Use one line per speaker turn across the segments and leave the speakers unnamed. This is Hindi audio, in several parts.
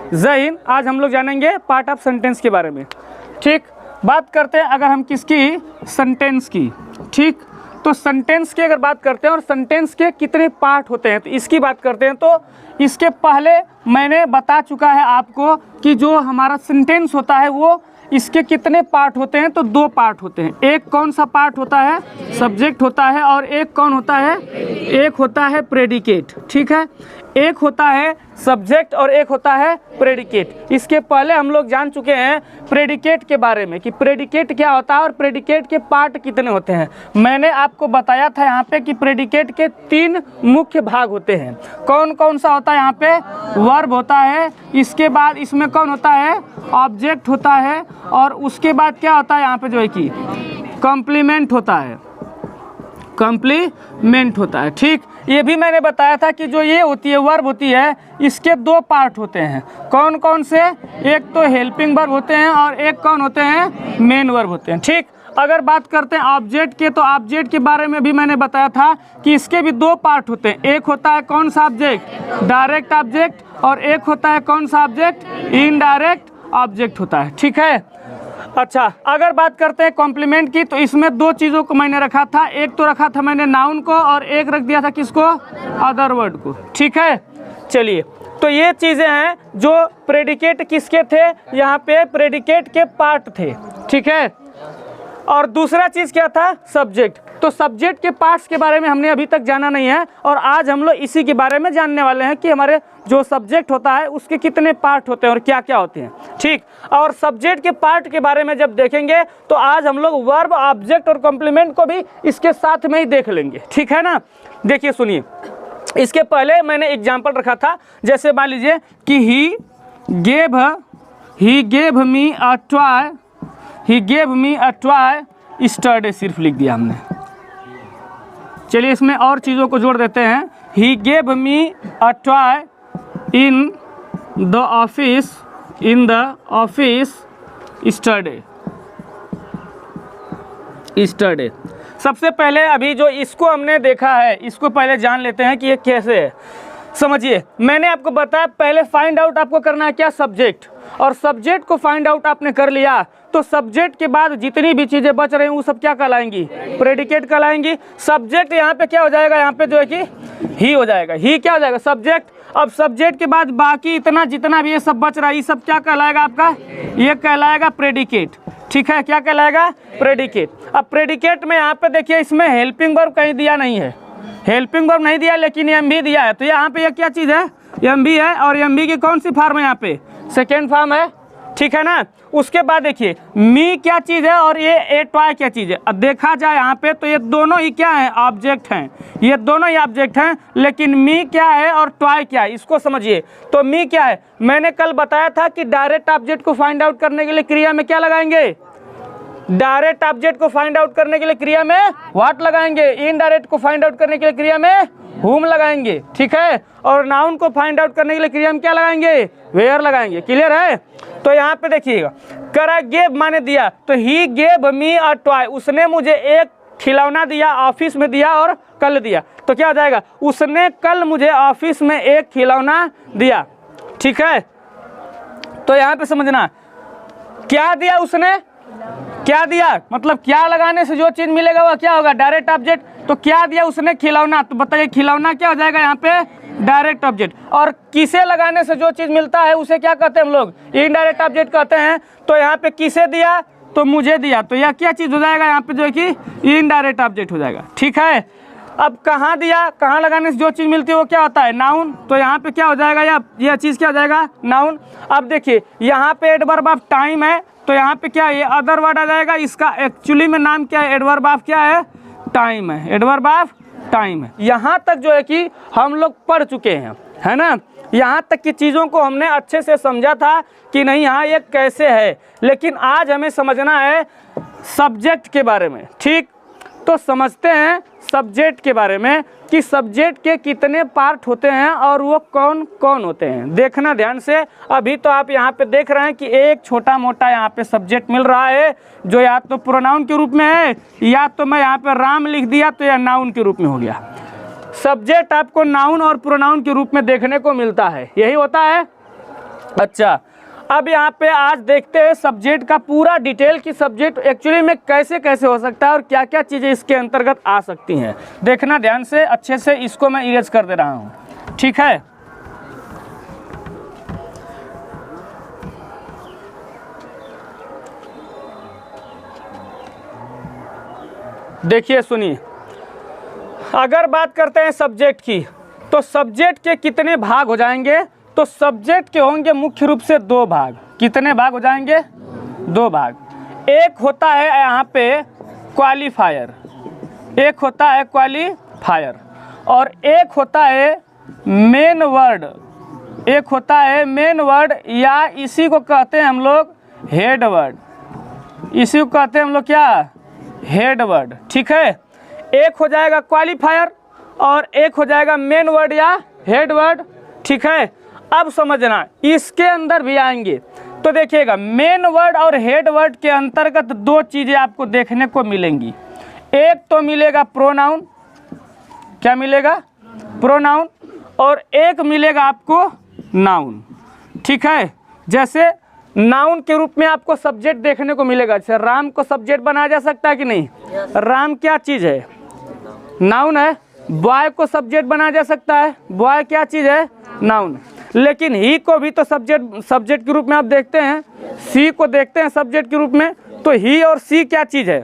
जय हिंद। आज हम लोग जानेंगे पार्ट ऑफ सेंटेंस के बारे में। ठीक, बात करते हैं अगर हम किसकी, सेंटेंस की। ठीक, तो सेंटेंस की अगर बात करते हैं और सेंटेंस के कितने पार्ट होते हैं तो इसकी बात करते हैं। तो इसके पहले मैंने बता चुका है आपको कि जो हमारा सेंटेंस होता है वो इसके कितने पार्ट होते हैं। तो 2 पार्ट होते हैं। एक कौन सा पार्ट होता है, सब्जेक्ट होता है, और एक कौन होता है, एक होता है प्रेडिकेट। ठीक है, एक होता है सब्जेक्ट और एक होता है प्रेडिकेट। इसके पहले हम लोग जान चुके हैं प्रेडिकेट के बारे में कि प्रेडिकेट क्या होता है और प्रेडिकेट के पार्ट कितने होते हैं। मैंने आपको बताया था यहाँ पे कि प्रेडिकेट के 3 मुख्य भाग होते हैं। कौन कौन सा होता है यहाँ पे, वर्ब होता है, इसके बाद इसमें कौन होता है, ऑब्जेक्ट होता है, और उसके बाद क्या होता है यहाँ पे जो है कि कॉम्प्लीमेंट होता है, कॉम्प्लीमेंट होता है। ठीक, ये भी मैंने बताया था कि जो ये होती है वर्ब होती है इसके 2 पार्ट होते हैं। कौन कौन से, एक तो हेल्पिंग वर्ब होते हैं और एक कौन होते हैं, मेन वर्ब होते हैं। ठीक, अगर बात करते हैं ऑब्जेक्ट के तो ऑब्जेक्ट के बारे में भी मैंने बताया था कि इसके भी 2 पार्ट होते हैं। एक होता है कौन सा ऑब्जेक्ट, डायरेक्ट ऑब्जेक्ट, और एक होता है कौन सा ऑब्जेक्ट, इनडायरेक्ट ऑब्जेक्ट होता है। ठीक है, अच्छा अगर बात करते हैं कॉम्प्लीमेंट की तो इसमें 2 चीज़ों को मैंने रखा था। एक तो रखा था मैंने नाउन को और एक रख दिया था किसको, अदर वर्ड को। ठीक है, चलिए तो ये चीज़ें हैं जो प्रेडिकेट किसके थे, यहाँ पे प्रेडिकेट के पार्ट थे। ठीक है, और दूसरा चीज़ क्या था, सब्जेक्ट। तो सब्जेक्ट के पार्ट्स के बारे में हमने अभी तक जाना नहीं है और आज हम लोग इसी के बारे में जानने वाले हैं कि हमारे जो सब्जेक्ट होता है उसके कितने पार्ट होते हैं और क्या क्या होते हैं। ठीक, और सब्जेक्ट के पार्ट के बारे में जब देखेंगे तो आज हम लोग वर्ब, ऑब्जेक्ट और कॉम्प्लीमेंट को भी इसके साथ में ही देख लेंगे। ठीक है ना, देखिए सुनिए, इसके पहले मैंने एग्जाम्पल रखा था। जैसे मान लीजिए कि he gave me a toy, he gave me a toy yesterday, सिर्फ लिख दिया हमने। चलिए इसमें और चीज़ों को जोड़ देते हैं। He gave me a toy in the office yesterday. सबसे पहले अभी जो इसको हमने देखा है इसको पहले जान लेते हैं कि ये कैसे है। समझिए, मैंने आपको बताया पहले फाइंड आउट आपको करना है क्या, सब्जेक्ट, और सब्जेक्ट को फाइंड आउट आपने कर लिया तो सब्जेक्ट के बाद जितनी भी चीज़ें बच रही हैं वो सब क्या कहलाएंगी, प्रेडिकेट कहलाएंगी। सब्जेक्ट यहाँ पे क्या हो जाएगा, यहाँ पे जो है कि ही हो जाएगा, ही क्या हो जाएगा, सब्जेक्ट। अब सब्जेक्ट के बाद बाकी इतना जितना भी ये सब बच रहा है ये सब क्या कहलाएगा आपका, ये कहलाएगा प्रेडिकेट। ठीक है, क्या कहलाएगा, प्रेडिकेट। अब प्रेडिकेट में यहाँ पे देखिए इसमें हेल्पिंग वर्ब कहीं दिया नहीं है, हेल्पिंग वर्ब नहीं दिया लेकिन एम भी दिया है। तो यहाँ पे ये क्या चीज़ है, एम भी है, और एम भी की कौन सी फॉर्म है यहाँ पे, सेकेंड फॉर्म है। ठीक है ना, उसके बाद देखिए मी क्या चीज़ है और ये ए टॉय क्या चीज़ है। अब देखा जाए यहाँ पे तो ये दोनों ही क्या है, ऑब्जेक्ट हैं, ये दोनों ही ऑब्जेक्ट हैं, लेकिन मी क्या है और टॉय क्या है इसको समझिए। तो मी क्या है, मैंने कल बताया था कि डायरेक्ट ऑब्जेक्ट को फाइंड आउट करने के लिए क्रिया में क्या लगाएंगे, डायरेक्ट ऑब्जेक्ट को फाइंड आउट करने के लिए क्रिया में व्हाट लगाएंगे, इनडायरेक्ट को फाइंड आउट करने के लिए क्रिया में हुम लगाएंगे। ठीक है, और नाउन को फाइंड आउट करने के लिए क्रिया में क्या लगाएंगे, वेयर लगाएंगे। क्लियर है, तो यहाँ पे देखिएगा करा गेव माने दिया, तो he gave me a toy, उसने मुझे एक खिलौना दिया, ऑफिस में दिया और कल दिया। तो क्या हो जाएगा, उसने कल मुझे ऑफिस में एक खिलौना दिया। ठीक है, तो यहाँ पे समझना क्या दिया उसने, क्या दिया मतलब क्या लगाने से जो चीज मिलेगा वह क्या होगा, डायरेक्ट ऑब्जेक्ट। तो क्या दिया उसने, खिलौना, तो बताइए खिलौना क्या हो जाएगा यहाँ पे, डायरेक्ट ऑब्जेक्ट। और किसे लगाने से जो चीज मिलता है उसे क्या कहते हैं हम लोग, इनडायरेक्ट ऑब्जेक्ट कहते हैं। तो यहाँ पे किसे दिया, तो मुझे दिया, तो यह क्या चीज हो जाएगा यहाँ पे जो है कि इनडायरेक्ट ऑब्जेक्ट हो जाएगा। ठीक है, अब कहाँ दिया, कहाँ लगाने से जो चीज़ मिलती है वो क्या होता है, नाउन। तो यहाँ पे क्या हो जाएगा, यह चीज़ क्या हो जाएगा, नाउन। अब देखिए यहाँ पे एडवर्ब ऑफ टाइम है, तो यहाँ पे क्या है, ये अदर वर्ड आ जाएगा। इसका एक्चुअली में नाम क्या है, एडवर्ब ऑफ क्या है, टाइम है, एडवर्ब ऑफ टाइम है। यहाँ तक जो है कि हम लोग पढ़ चुके हैं, है ना, यहाँ तक की चीज़ों को हमने अच्छे से समझा था कि नहीं हाँ ये कैसे है। लेकिन आज हमें समझना है सब्जेक्ट के बारे में। ठीक, तो समझते हैं सब्जेक्ट के बारे में कि सब्जेक्ट के कितने पार्ट होते हैं और वो कौन कौन होते हैं। देखना ध्यान से, अभी तो आप यहाँ पे देख रहे हैं कि एक छोटा मोटा यहाँ पे सब्जेक्ट मिल रहा है जो या तो प्रोनाउन के रूप में है या तो मैं यहाँ पे राम लिख दिया तो यह नाउन के रूप में हो गया। सब्जेक्ट आपको नाउन और प्रोनाउन के रूप में देखने को मिलता है, यही होता है। अच्छा, अब यहाँ पे आज देखते हैं सब्जेक्ट का पूरा डिटेल कि सब्जेक्ट एक्चुअली में कैसे कैसे हो सकता है और क्या क्या चीज़ें इसके अंतर्गत आ सकती हैं। देखना ध्यान से, अच्छे से इसको मैं इरेज कर दे रहा हूँ, ठीक है। देखिए सुनिए, अगर बात करते हैं सब्जेक्ट की, तो सब्जेक्ट के कितने भाग हो जाएंगे? तो सब्जेक्ट के होंगे मुख्य रूप से 2 भाग। कितने भाग हो जाएंगे? 2 भाग। एक होता है यहाँ पे क्वालिफायर, एक होता है क्वालिफायर, और एक होता है मेन वर्ड, एक होता है मेन वर्ड, या इसी को कहते हैं हम लोग हेड वर्ड, इसी को कहते हैं हम लोग क्या? हेड वर्ड, ठीक है। एक हो जाएगा क्वालिफायर और एक हो जाएगा मेन वर्ड या हेड वर्ड, ठीक है। अब समझना, इसके अंदर भी आएंगे तो देखिएगा मेन वर्ड और हेड वर्ड के अंतर्गत 2 चीज़ें आपको देखने को मिलेंगी। एक तो मिलेगा प्रोनाउन, क्या मिलेगा? प्रोनाउन, और एक मिलेगा आपको नाउन, ठीक है। जैसे नाउन के रूप में आपको सब्जेक्ट देखने को मिलेगा, जैसे राम को सब्जेक्ट बनाया जा सकता है कि नहीं? राम क्या चीज़ है? नाउन है। बॉय को सब्जेक्ट बनाया जा सकता है, बॉय क्या चीज़ है? नाउन। लेकिन ही को भी तो सब्जेक्ट के रूप में आप देखते हैं, सी को देखते हैं सब्जेक्ट के रूप में, तो ही और सी क्या चीज़ है?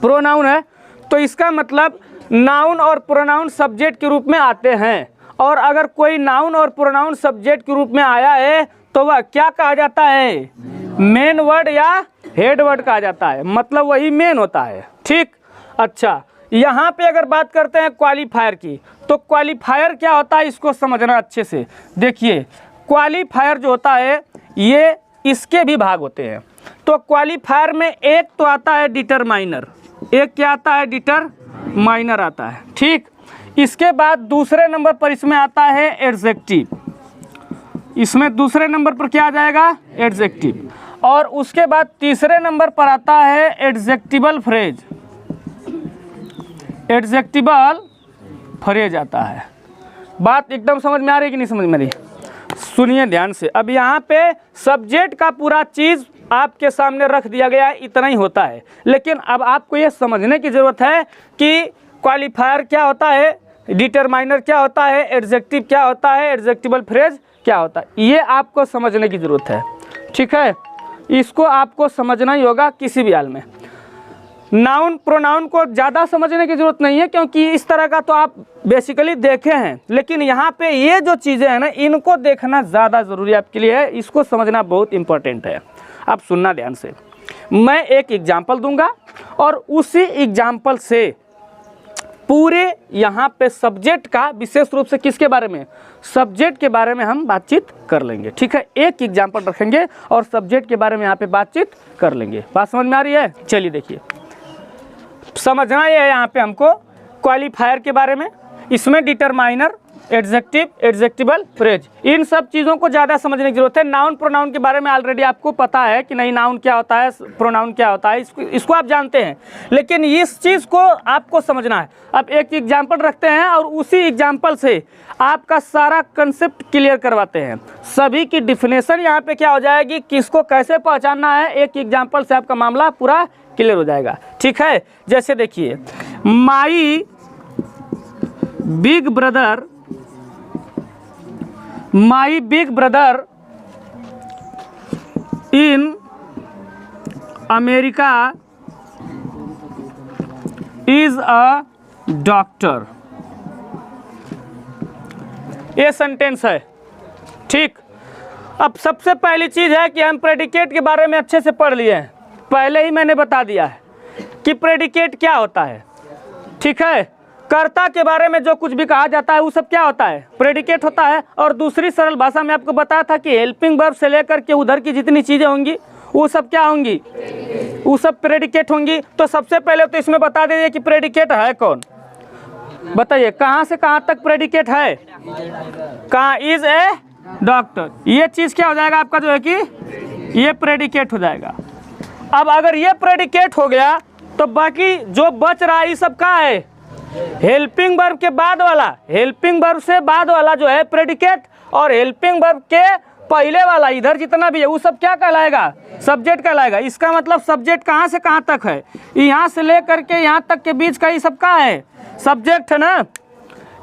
प्रोनाउन है। तो इसका मतलब नाउन और प्रोनाउन सब्जेक्ट के रूप में आते हैं, और अगर कोई नाउन और प्रोनाउन सब्जेक्ट के रूप में आया है तो वह क्या कहा जाता है? मेन वर्ड या हेड वर्ड कहा जाता है, मतलब वही मेन होता है, ठीक। अच्छा, यहाँ पे अगर बात करते हैं क्वालिफायर की, तो क्वालिफायर क्या होता है इसको समझना अच्छे से। देखिए क्वालिफायर जो होता है ये इसके भी भाग होते हैं। तो क्वालिफायर में एक तो आता है डिटरमाइनर, एक क्या आता है? डिटरमाइनर आता है, ठीक। इसके बाद दूसरे नंबर पर इसमें आता है एडजेक्टिव, इसमें दूसरे नंबर पर क्या आ जाएगा? एडजेक्टिव। और उसके बाद तीसरे नंबर पर आता है एडजेक्टिबल फ्रेज, एडजेक्टिबल फ्रेज आता है। बात एकदम समझ में आ रही है कि नहीं समझ में आ रही? सुनिए ध्यान से। अब यहाँ पे सब्जेक्ट का पूरा चीज़ आपके सामने रख दिया गया है, इतना ही होता है। लेकिन अब आपको ये समझने की ज़रूरत है कि क्वालिफायर क्या होता है, डिटरमाइनर क्या होता है, एडजेक्टिव क्या होता है, एडजेक्टिबल फ्रेज क्या होता है, ये आपको समझने की ज़रूरत है, ठीक है। इसको आपको समझना ही होगा किसी भी हाल में। नाउन प्रोनाउन को ज़्यादा समझने की ज़रूरत नहीं है, क्योंकि इस तरह का तो आप बेसिकली देखे हैं, लेकिन यहाँ पे ये जो चीज़ें हैं ना, इनको देखना ज़्यादा ज़रूरी आपके लिए है, इसको समझना बहुत इम्पोर्टेंट है। आप सुनना ध्यान से, मैं एक एग्जाम्पल दूंगा और उसी एग्जाम्पल से पूरे यहाँ पे सब्जेक्ट का, विशेष रूप से किसके बारे में? सब्जेक्ट के बारे में हम बातचीत कर लेंगे, ठीक है। एक एग्जाम्पल रखेंगे और सब्जेक्ट के बारे में यहाँ पे बातचीत कर लेंगे। बात समझ में आ रही है? चलिए देखिए, समझना ये है यहाँ पे हमको क्वालिफायर के बारे में, इसमें डिटरमाइनर, एडजेक्टिव, एडजेक्टिबल फ्रेज, इन सब चीज़ों को ज़्यादा समझने की जरूरत है। नाउन प्रोनाउन के बारे में ऑलरेडी आपको पता है कि नहीं, नाउन क्या होता है, प्रोनाउन क्या होता है, इसको आप जानते हैं, लेकिन इस चीज़ को आपको समझना है। अब एक एग्जाम्पल रखते हैं और उसी एग्जाम्पल से आपका सारा कंसेप्ट क्लियर करवाते हैं। सभी की डिफिनेशन यहाँ पे क्या हो जाएगी, किसको कैसे पहचानना है, एक एग्जाम्पल से आपका मामला पूरा क्लियर हो जाएगा, ठीक है। जैसे देखिए, माई big brother, my big brother in America is a doctor, ये सेंटेंस है, ठीक। अब सबसे पहली चीज है कि हम प्रेडिकेट के बारे में अच्छे से पढ़ लिए हैं, पहले ही मैंने बता दिया है कि प्रेडिकेट क्या होता है, ठीक है। कर्ता के बारे में जो कुछ भी कहा जाता है वो सब क्या होता है? प्रेडिकेट होता है। और दूसरी सरल भाषा में आपको बताया था कि हेल्पिंग वर्ब से लेकर के उधर की जितनी चीज़ें होंगी वो सब क्या होंगी? वो सब प्रेडिकेट होंगी। तो सबसे पहले तो इसमें बता दीजिए कि प्रेडिकेट है कौन, बताइए कहाँ से कहाँ तक प्रेडिकेट है? कहाँ? इज ए डॉक्टर, ये चीज़ क्या हो जाएगा आपका जो है कि ये प्रेडिकेट हो जाएगा। अब अगर ये प्रेडिकेट हो गया तो बाकी जो बच रहा है ये सब क्या है? हेल्पिंग वर्ब के बाद वाला, हेल्पिंग वर्ब से बाद वाला जो है प्रेडिकेट, और हेल्पिंग वर्ब के पहले वाला इधर जितना भी है वो सब क्या कहलाएगा, सब्जेक्ट कहलाएगा। इसका मतलब सब्जेक्ट कहाँ से कहाँ तक है, यहाँ से लेकर के यहाँ तक के बीच का ही सब का है सब्जेक्ट है ना,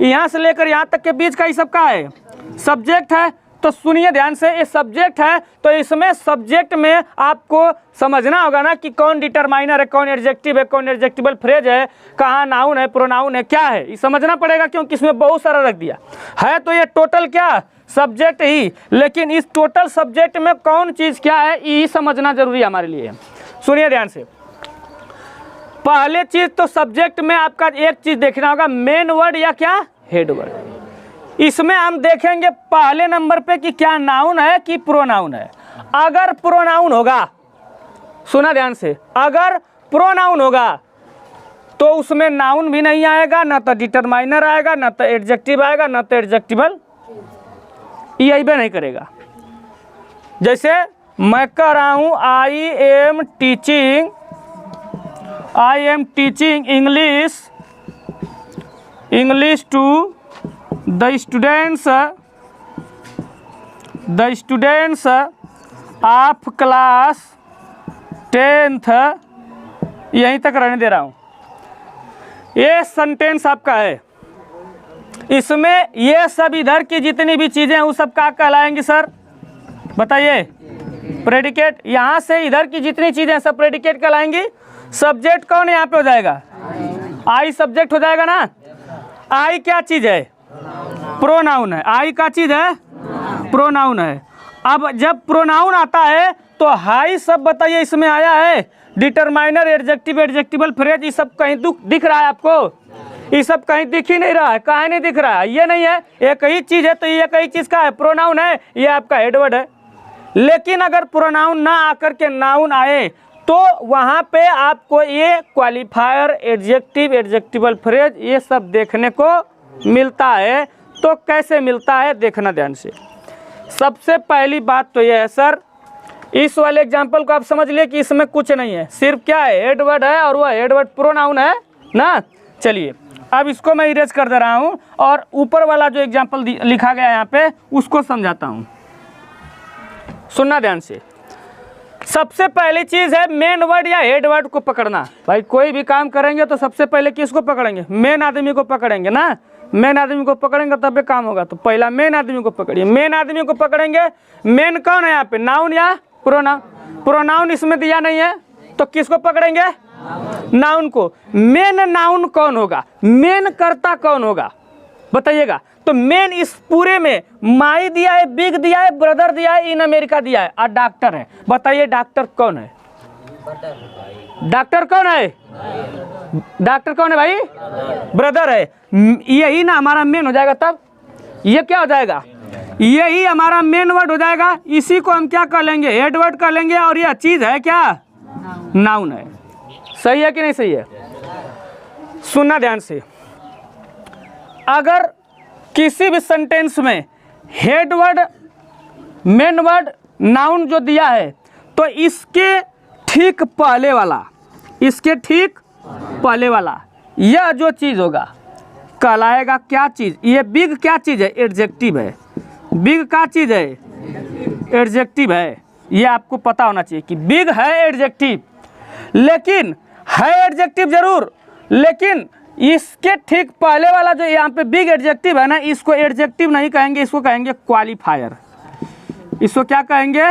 यहाँ से लेकर यहाँ तक के बीच का ही सब का है सब्जेक्ट है। तो सुनिए ध्यान से, ये सब्जेक्ट है तो इसमें सब्जेक्ट में आपको समझना होगा ना कि कौन डिटरमाइनर है, कौन एडजेक्टिव है, कौन एडजेक्टिवल फ्रेज है, कहाँ नाउन है, प्रोनाउन है, क्या है, ये समझना पड़ेगा क्योंकि इसमें बहुत सारा रख दिया है। तो ये टोटल क्या सब्जेक्ट ही, लेकिन इस टोटल सब्जेक्ट में कौन चीज़ क्या है ये समझना जरूरी है हमारे लिए। सुनिए ध्यान से, पहले चीज़ तो सब्जेक्ट में आपका एक चीज़ देखना होगा, मेन वर्ड या क्या हेड वर्ड। इसमें हम देखेंगे पहले नंबर पे कि क्या नाउन है कि प्रोनाउन है। अगर प्रोनाउन होगा, सुना ध्यान से, अगर प्रोनाउन होगा तो उसमें नाउन भी नहीं आएगा, ना तो डिटरमाइनर आएगा, ना तो एडजेक्टिव आएगा, ना तो एडजेक्टिवल, यही भी नहीं करेगा। जैसे मैं कह रहा हूँ I am teaching English to the students of class 10th, यहीं तक रहने दे रहा हूँ। ये सेंटेंस आपका है, इसमें ये सब इधर की जितनी भी चीज़ें हैं वो सब क्या कहलाएंगी सर, बताइए, प्रेडिकेट। यहाँ से इधर की जितनी चीज़ें सब प्रेडिकेट कहलाएंगी। सब्जेक्ट कौन यहाँ पे हो जाएगा, आई सब्जेक्ट हो जाएगा ना। आई क्या चीज़ है, प्रोनाउन है। आई का चीज़ है, प्रोनाउन है। अब जब प्रोनाउन आता है तो हाई सब बताइए इसमें आया है, डिटरमाइनर, एडजेक्टिव, एडजेक्टिवल फ्रेज, ये सब कहीं दिख रहा है आपको, ये सब कहीं दिख ही नहीं रहा है। कहाँ नहीं दिख रहा है, ये नहीं है, एक ही चीज़ है तो ये एक ही चीज़ का है, प्रोनाउन है, ये आपका हेडवर्ड है। लेकिन अगर प्रोनाउन ना आकर के नाउन आए तो वहाँ पे आपको ये क्वालिफायर, एडजेक्टिव, एडजेक्टिवल फ्रेज, ये सब देखने को मिलता है। तो कैसे मिलता है देखना ध्यान से। सबसे पहली बात तो ये है सर, इस वाले एग्जाम्पल को आप समझ लिए कि इसमें कुछ नहीं है, सिर्फ क्या है, हेडवर्ड है और वह हेडवर्ड प्रोनाउन है ना। चलिए अब इसको मैं इरेज कर दे रहा हूँ और ऊपर वाला जो एग्जाम्पल लिखा गया है यहाँ पे उसको समझाता हूँ, सुनना ध्यान से। सबसे पहली चीज़ है मेन वर्ड या हेड वर्ड को पकड़ना। भाई कोई भी काम करेंगे तो सबसे पहले किसको पकड़ेंगे, मेन आदमी को पकड़ेंगे ना। मेन आदमी को पकड़ेंगे तब भी काम होगा, तो पहला मेन आदमी को पकड़िए। मेन आदमी को पकड़ेंगे, मेन कौन है यहाँ पे, नाउन या प्रोनाउन। प्रोनाउन इसमें दिया नहीं है तो किसको पकड़ेंगे, नाउन को। मेन नाउन कौन होगा, मेन कर्ता कौन होगा बताइएगा। तो मेन इस पूरे में माई दिया है, बिग दिया है, ब्रदर दिया है, इन अमेरिका दिया है और डॉक्टर है। बताइए डॉक्टर कौन है, डॉक्टर कौन है, डॉक्टर कौन है भाई, ब्रदर है। यही ना हमारा मेन हो जाएगा, तब ये क्या हो जाएगा, यही हमारा मेन वर्ड हो जाएगा। इसी को हम क्या कर लेंगे, हेड वर्ड कर लेंगे और यह चीज़ है क्या, नाउन है। सही है कि नहीं सही है, सुनना ध्यान से। अगर किसी भी सेंटेंस में head word, main word, noun जो दिया है तो इसके ठीक पहले वाला, इसके ठीक पहले वाला यह जो चीज़ होगा कहलाएगा क्या चीज़। ये बिग क्या चीज़ है, एडजेक्टिव है। बिग क्या चीज़ है, एडजेक्टिव है। ये आपको पता होना चाहिए कि बिग है एडजेक्टिव, लेकिन है एडजेक्टिव जरूर, लेकिन इसके ठीक पहले वाला जो यहाँ पे बिग एडजेक्टिव है ना, इसको एडजेक्टिव नहीं कहेंगे, इसको कहेंगे क्वालिफायर। इसको क्या कहेंगे,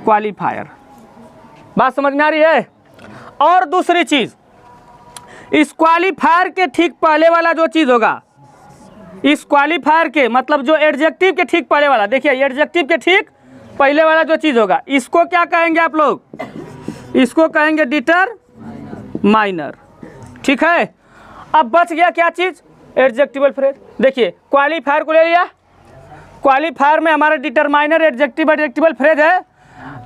क्वालिफायर। बात समझ में आ रही है। और दूसरी चीज, इस क्वालिफायर के ठीक पहले वाला जो चीज होगा, इस क्वालिफायर के मतलब जो एडजेक्टिव के ठीक पहले वाला, देखिए एडजेक्टिव के ठीक पहले वाला जो चीज होगा, इसको क्या कहेंगे आप लोग, इसको कहेंगे डिटरमाइनर। ठीक है। अब बच गया क्या चीज, एडजेक्टिवल फ्रेज। देखिए क्वालिफायर को ले लिया, क्वालिफायर में हमारा डिटरमाइनर, एडजेक्टिव, एडजेक्टिवल फ्रेज है।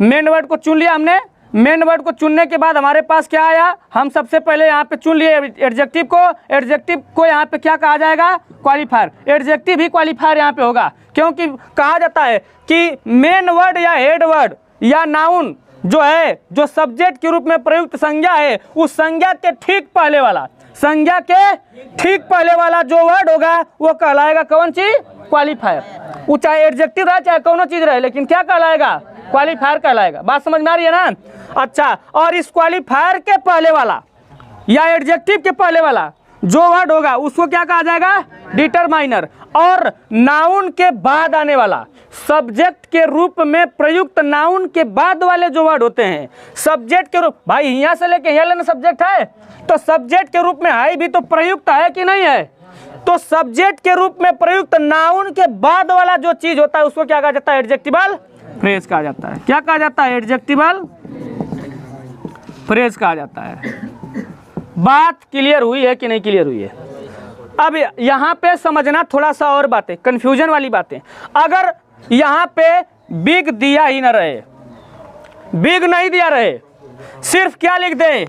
मेन वर्ड को चुन लिया हमने। मेन वर्ड को चुनने के बाद हमारे पास क्या आया, हम सबसे पहले यहाँ पे चुन लिए एडजेक्टिव को। एडजेक्टिव को यहाँ पे क्या कहा जाएगा, क्वालिफायर। एडजेक्टिव ही क्वालिफायर यहाँ पे होगा, क्योंकि कहा जाता है कि मेन वर्ड या हेड वर्ड या नाउन जो है, जो सब्जेक्ट के रूप में प्रयुक्त संज्ञा है, उस संज्ञा के ठीक पहले वाला, संज्ञा के ठीक पहले वाला जो वर्ड होगा वो कहलाएगा कौन चीज? क्वालिफायर। वो चाहे एडजेक्टिव रहे चाहे कोनो चीज रहे, लेकिन क्या कहलाएगा? क्वालिफायर कहलाएगा। बात समझ में आ रही है ना? अच्छा, और इस क्वालिफायर के पहले वाला या एडजेक्टिव के पहले वाला जो वर्ड होगा उसको क्या कहा जाएगा? डिटरमाइनर। और नाउन के बाद आने वाला, सब्जेक्ट के रूप में प्रयुक्त नाउन के बाद वाले जो वर्ड होते हैं, सब्जेक्ट के रूप, भाई यहाँ से लेके यहाँ लेना सब्जेक्ट है, तो सब्जेक्ट के रूप में हाई भी तो प्रयुक्त है कि नहीं है? तो सब्जेक्ट के रूप में प्रयुक्त नाउन के बाद वाला जो चीज होता है उसको क्या कहा जाता है? एडजेक्टिवल फ्रेज कहा जाता है। क्या कहा जाता है? एडजेक्टिवल फ्रेज कहा जाता है। बात क्लियर हुई है कि नहीं क्लियर हुई है? अब यहाँ पे समझना थोड़ा सा और बातें, कंफ्यूजन वाली बातें। अगर यहाँ पे बिग दिया ही ना रहे, बिग नहीं दिया रहे, सिर्फ क्या लिख दे?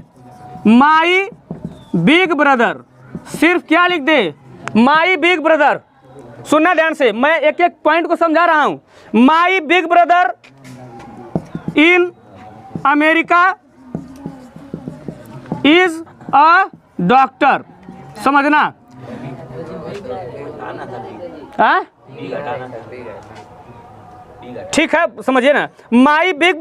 माई बिग ब्रदर। सिर्फ क्या लिख दे? माई बिग ब्रदर। सुनना ध्यान से, मैं एक एक पॉइंट को समझा रहा हूं। माई big brother in America is a doctor. समझना? हाँ ठीक है, समझिए ना। माई big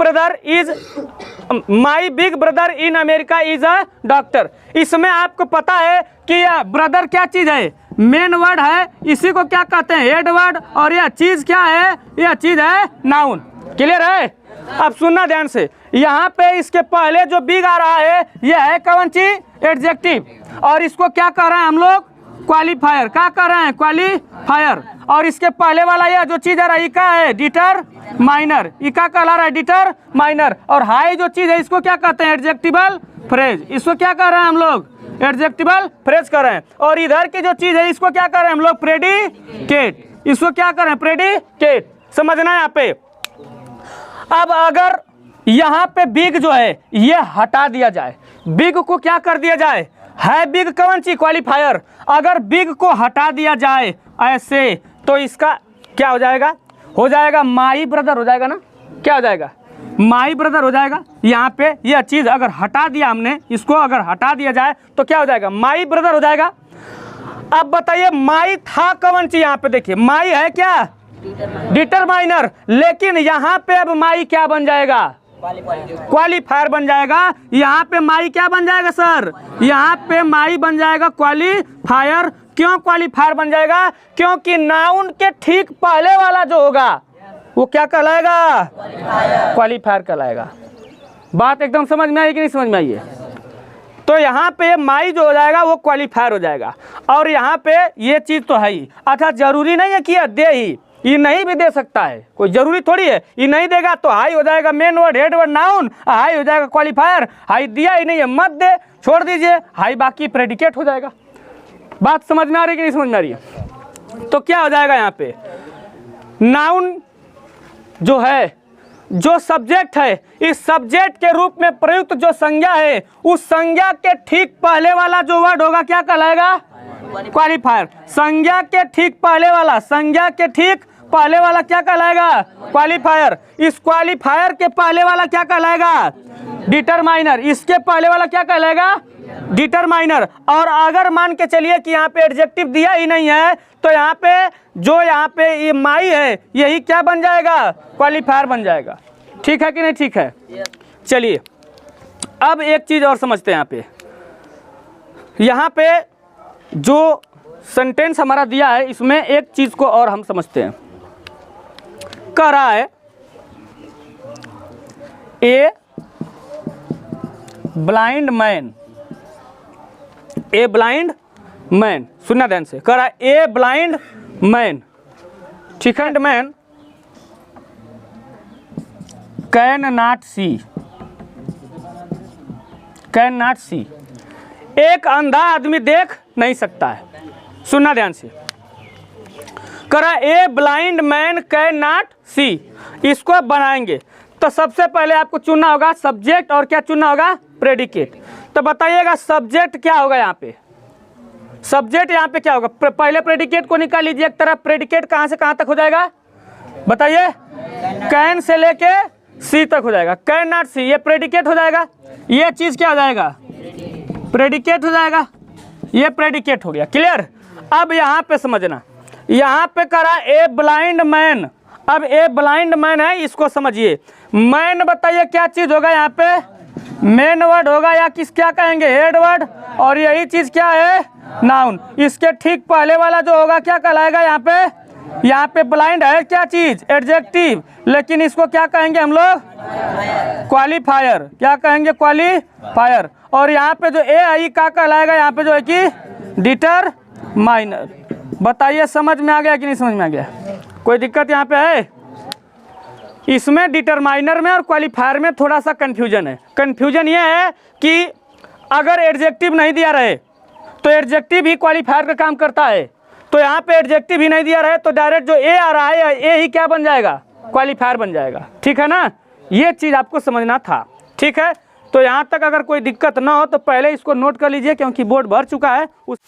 brother in America is a doctor. इसमें आपको पता है कि यह ब्रदर क्या चीज है? मेन वर्ड है, इसी को क्या कहते हैं? Head word. और यह चीज क्या है? यह चीज है नाउन। क्लियर है? अब सुनना ध्यान से, यहाँ पे इसके पहले जो बिग आ रहा है यह है कौन चीज? एडजेक्टिव। और इसको क्या कर रहे हैं हम लोग? क्वालिफायर। क्या कर रहे हैं? क्वालिफायर। और इसके पहले वाला यह जो चीज आ रहा है इका है? डिटरमाइनर। इका कहला रहा है डिटरमाइनर। और हाई जो चीज है इसको क्या कहते हैं? Adjectival phrase. इसको क्या कर रहे हैं हम लोग? एडजेक्टिवल फ्रेज कर रहे हैं। और इधर की जो चीज है इसको क्या कर रहे हैं हम लोग? प्रेडिकेट। इसको क्या कर रहे हैं? प्रेडिकेट। समझना यहाँ पे। अब अगर यहाँ पे बिग जो है ये हटा दिया जाए, बिग को क्या कर दिया जाए? है बिग कौन सी? क्वालिफायर। अगर बिग को हटा दिया जाए ऐसे, तो इसका क्या हो जाएगा? हो जाएगा माई ब्रदर हो जाएगा ना? क्या हो जाएगा? माई ब्रदर हो जाएगा। यहाँ पे यह चीज अगर हटा दिया हमने, इसको अगर हटा दिया जाए तो क्या हो जाएगा? माई ब्रदर हो जाएगा। अब बताइए माई था कौन सी? यहाँ पे देखिए माई है क्या? डिटरमाइनर। लेकिन यहाँ पे अब माई क्या बन जाएगा? क्वालिफायर बन जाएगा। यहाँ पे माई क्या बन जाएगा सर? यहाँ पे माई बन जाएगा क्वालिफायर। क्यों क्वालिफायर बन जाएगा? क्योंकि नाउन के ठीक पहले वाला जो होगा वो क्या कहलाएगा? क्वालिफायर कहलाएगा। बात एकदम समझ में आई कि नहीं समझ में आई है? तो यहाँ पे माई जो हो जाएगा वो क्वालिफायर हो जाएगा। और यहाँ पे ये चीज तो है ही। अच्छा, जरूरी नहीं है कि यह दे ही, ये नहीं भी दे सकता है, कोई जरूरी थोड़ी है। ये नहीं देगा तो हाई हो जाएगा main word, head word noun, high हो जाएगा क्वालिफायर। हाई दिया ही नहीं है, मत दे, छोड़ दीजिए, हाई बाकी प्रेडिकेट हो जाएगा। बात समझ में आ रही है कि नहीं समझ में आ रही है? तो क्या हो जाएगा यहाँ पे? नाउन जो है, जो सब्जेक्ट है, इस सब्जेक्ट के रूप में प्रयुक्त जो संज्ञा है, उस संज्ञा के ठीक पहले वाला जो वर्ड होगा क्या कहलाएगा? क्वालिफायर। संज्ञा के ठीक पहले वाला, संज्ञा के ठीक पहले वाला क्या कहलाएगा? क्वालिफायर। इस क्वालिफायर के पहले वाला क्या कहलाएगा? डिटरमाइनर। इसके पहले वाला क्या कहलाएगा? डिटरमाइनर। और अगर मान के चलिए कि यहाँ पे एडजेक्टिव दिया ही नहीं है, तो यहाँ पे जो यहाँ पे ये माई है यही क्या बन जाएगा? क्वालिफायर बन जाएगा। ठीक है कि नहीं? ठीक है। चलिए अब एक चीज और समझते हैं। यहाँ पे जो सेंटेंस हमारा दिया है इसमें एक चीज को और हम समझते हैं। कह रहा है ए ब्लाइंड मैन, ए ब्लाइंड मैन। सुनना ध्यान से, कह रहा है ए ब्लाइंड मैन, ठीक है, man can not see, can not see. एक अंधा आदमी देख नहीं सकता है। सुनना ध्यान से, करा a blind man can not see. इसको बनाएंगे तो सबसे पहले आपको चुनना होगा सब्जेक्ट और क्या चुनना होगा? प्रेडिकेट। तो बताइएगा सब्जेक्ट क्या होगा यहाँ पे? सब्जेक्ट यहाँ पे क्या होगा? पहले प्रेडिकेट को निकाल लीजिए एक तरफ। प्रेडिकेट कहाँ से कहाँ तक हो जाएगा बताइए? कैन से लेके सी तक हो जाएगा, कैन नॉट सी, ये प्रेडिकेट हो जाएगा, ये चीज़ क्या हो जाएगा, प्रेडिकेट हो जाएगा, ये प्रेडिकेट हो गया। क्लियर। अब यहाँ पे समझना, यहाँ पे करा ए ब्लाइंड मैन। अब ए ब्लाइंड मैन है, इसको समझिए। मैन बताइए क्या चीज़ होगा यहाँ पे, मेन वर्ड होगा या किस क्या कहेंगे, हेड वर्ड, और यही चीज़ क्या है, नाउन। इसके ठीक पहले वाला जो होगा क्या कहलाएगा, यहाँ पे ब्लाइंड है क्या चीज़, एडजेक्टिव, लेकिन इसको क्या कहेंगे हम लोग, क्वालिफायर। क्या कहेंगे, क्वालिफायर। और यहाँ पे जो ए आई क्या कहलाएगा, यहाँ पे जो है कि डिटरमाइनर। बताइए समझ में आ गया कि नहीं समझ में आ गया, कोई दिक्कत यहाँ पे है? इसमें डिटरमाइनर में और क्वालिफायर में थोड़ा सा कन्फ्यूजन है। कन्फ्यूजन ये है कि अगर एडजेक्टिव नहीं दिया रहे तो एडजेक्टिव ही क्वालिफायर का काम करता है, तो यहाँ पे एडजेक्टिव ही नहीं दिया रहे तो डायरेक्ट जो ए आ रहा है ए ही क्या बन जाएगा, क्वालिफायर बन जाएगा। ठीक है ना, ये चीज़ आपको समझना था। ठीक है, तो यहाँ तक अगर कोई दिक्कत ना हो तो पहले इसको नोट कर लीजिए, क्योंकि बोर्ड भर चुका है। उस